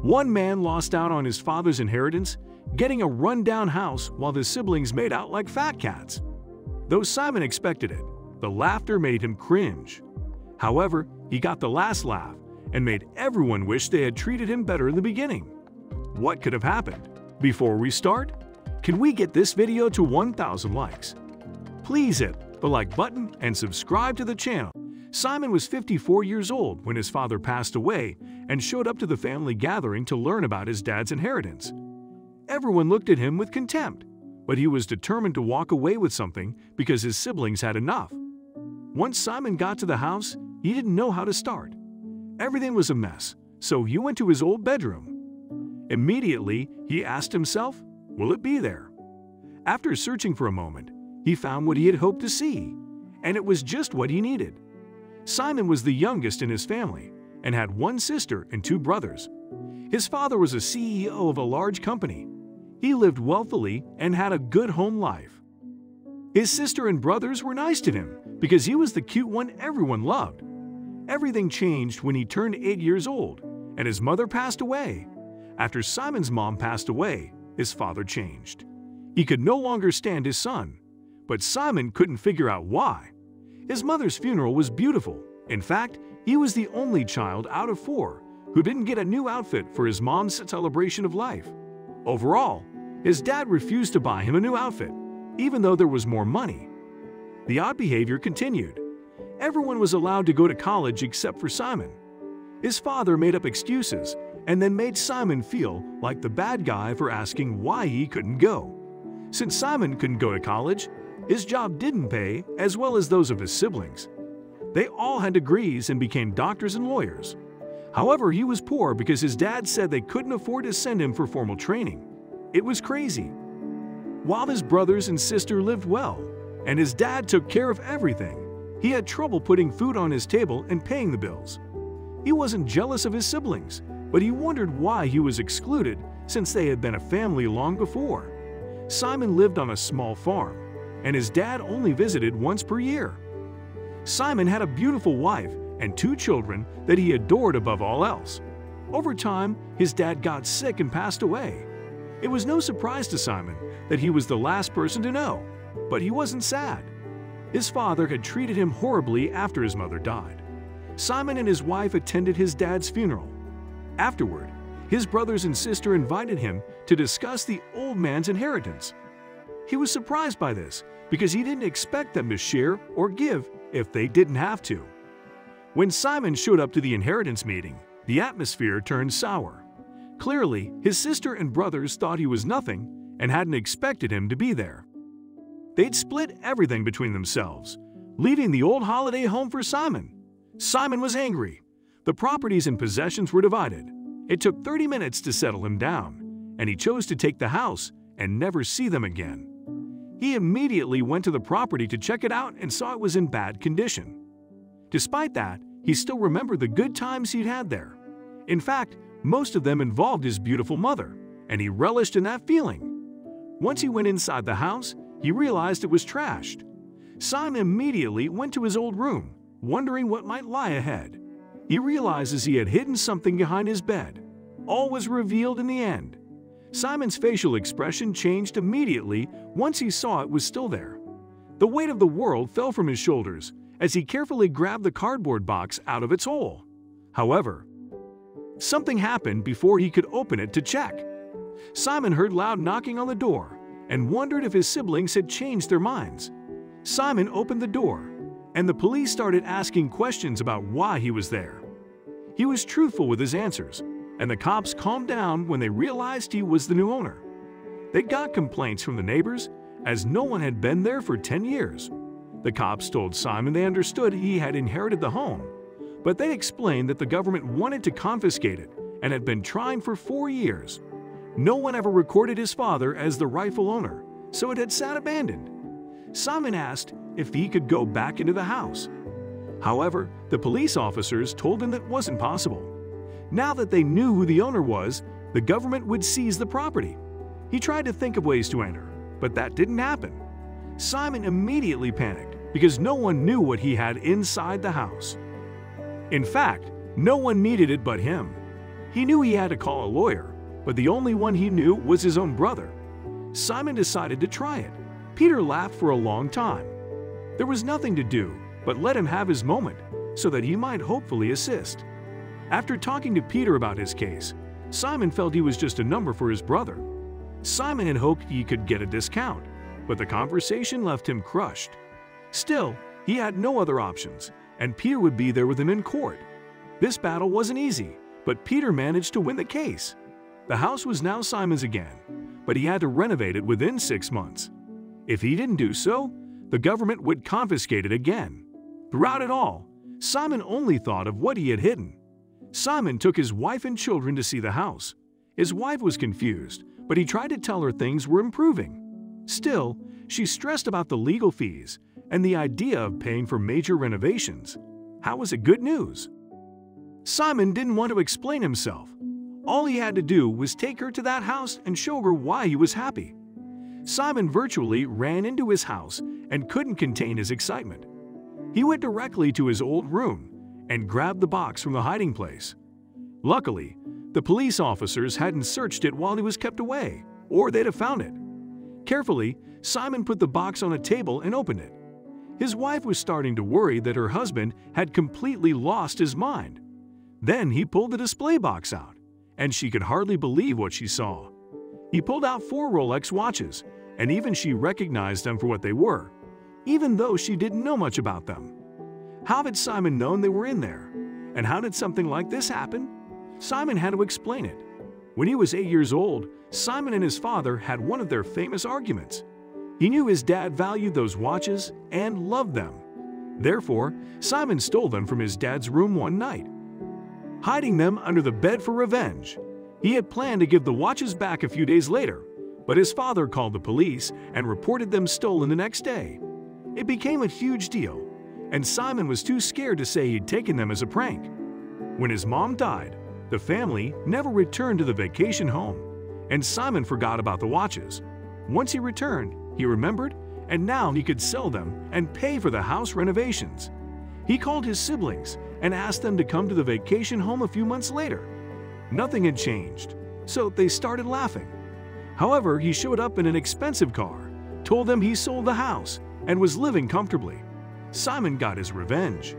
One man lost out on his father's inheritance, getting a run-down house while his siblings made out like fat cats. Though Simon expected it, the laughter made him cringe. However, he got the last laugh and made everyone wish they had treated him better in the beginning. What could have happened? Before we start, can we get this video to 1,000 likes? Please hit the like button and subscribe to the channel. Simon was 54 years old when his father passed away and showed up to the family gathering to learn about his dad's inheritance. Everyone looked at him with contempt, but he was determined to walk away with something because his siblings had enough. Once Simon got to the house, he didn't know how to start. Everything was a mess, so he went to his old bedroom. Immediately, he asked himself, will it be there? After searching for a moment, he found what he had hoped to see, and it was just what he needed. Simon was the youngest in his family and had one sister and two brothers. His father was a CEO of a large company. He lived wealthily and had a good home life. His sister and brothers were nice to him because he was the cute one everyone loved. Everything changed when he turned 8 years old and his mother passed away. After Simon's mom passed away, his father changed. He could no longer stand his son, but Simon couldn't figure out why. His mother's funeral was beautiful. In fact, he was the only child out of 4 who didn't get a new outfit for his mom's celebration of life. Overall, his dad refused to buy him a new outfit, even though there was more money. The odd behavior continued. Everyone was allowed to go to college except for Simon. His father made up excuses and then made Simon feel like the bad guy for asking why he couldn't go. Since Simon couldn't go to college, his job didn't pay as well as those of his siblings. They all had degrees and became doctors and lawyers. However, he was poor because his dad said they couldn't afford to send him for formal training. It was crazy. While his brothers and sister lived well, and his dad took care of everything, he had trouble putting food on his table and paying the bills. He wasn't jealous of his siblings, but he wondered why he was excluded since they had been a family long before. Simon lived on a small farm, and his dad only visited once per year. Simon had a beautiful wife and 2 children that he adored above all else. Over time, his dad got sick and passed away. It was no surprise to Simon that he was the last person to know, but he wasn't sad. His father had treated him horribly after his mother died. Simon and his wife attended his dad's funeral. Afterward, his brothers and sister invited him to discuss the old man's inheritance. He was surprised by this because he didn't expect them to share or give if they didn't have to. When Simon showed up to the inheritance meeting, the atmosphere turned sour. Clearly, his sister and brothers thought he was nothing and hadn't expected him to be there. They'd split everything between themselves, leaving the old holiday home for Simon. Simon was angry. The properties and possessions were divided. It took 30 minutes to settle him down, and he chose to take the house and never see them again. He immediately went to the property to check it out and saw it was in bad condition. Despite that, he still remembered the good times he'd had there. In fact, most of them involved his beautiful mother, and he relished in that feeling. Once he went inside the house, he realized it was trashed. Simon immediately went to his old room, wondering what might lie ahead. He realizes he had hidden something behind his bed. All was revealed in the end. Simon's facial expression changed immediately once he saw it was still there. The weight of the world fell from his shoulders as he carefully grabbed the cardboard box out of its hole. However, something happened before he could open it to check. Simon heard loud knocking on the door and wondered if his siblings had changed their minds. Simon opened the door, and the police started asking questions about why he was there. He was truthful with his answers, and the cops calmed down when they realized he was the new owner. They got complaints from the neighbors, as no one had been there for 10 years. The cops told Simon they understood he had inherited the home, but they explained that the government wanted to confiscate it and had been trying for 4 years. No one ever recorded his father as the rightful owner, so it had sat abandoned. Simon asked if he could go back into the house. However, the police officers told him that wasn't possible. Now that they knew who the owner was, the government would seize the property. He tried to think of ways to enter, but that didn't happen. Simon immediately panicked because no one knew what he had inside the house. In fact, no one needed it but him. He knew he had to call a lawyer, but the only one he knew was his own brother. Simon decided to try it. Peter laughed for a long time. There was nothing to do but let him have his moment so that he might hopefully assist. After talking to Peter about his case, Simon felt he was just a number for his brother. Simon had hoped he could get a discount, but the conversation left him crushed. Still, he had no other options, and Peter would be there with him in court. This battle wasn't easy, but Peter managed to win the case. The house was now Simon's again, but he had to renovate it within 6 months. If he didn't do so, the government would confiscate it again. Throughout it all, Simon only thought of what he had hidden. Simon took his wife and children to see the house. His wife was confused, but he tried to tell her things were improving. Still, she stressed about the legal fees and the idea of paying for major renovations. How was it good news? Simon didn't want to explain himself. All he had to do was take her to that house and show her why he was happy. Simon virtually ran into his house and couldn't contain his excitement. He went directly to his old room and grabbed the box from the hiding place. Luckily, the police officers hadn't searched it while he was kept away, or they'd have found it. Carefully, Simon put the box on a table and opened it. His wife was starting to worry that her husband had completely lost his mind. Then he pulled the display box out, and she could hardly believe what she saw. He pulled out 4 Rolex watches, and even she recognized them for what they were, even though she didn't know much about them. How had Simon known they were in there? And how did something like this happen? Simon had to explain it. When he was 8 years old, Simon and his father had one of their famous arguments. He knew his dad valued those watches and loved them. Therefore, Simon stole them from his dad's room one night, hiding them under the bed for revenge. He had planned to give the watches back a few days later, but his father called the police and reported them stolen the next day. It became a huge deal, and Simon was too scared to say he'd taken them as a prank. When his mom died, the family never returned to the vacation home, and Simon forgot about the watches. Once he returned, he remembered, and now he could sell them and pay for the house renovations. He called his siblings and asked them to come to the vacation home a few months later. Nothing had changed, so they started laughing. However, he showed up in an expensive car, told them he sold the house, and was living comfortably. Simon got his revenge.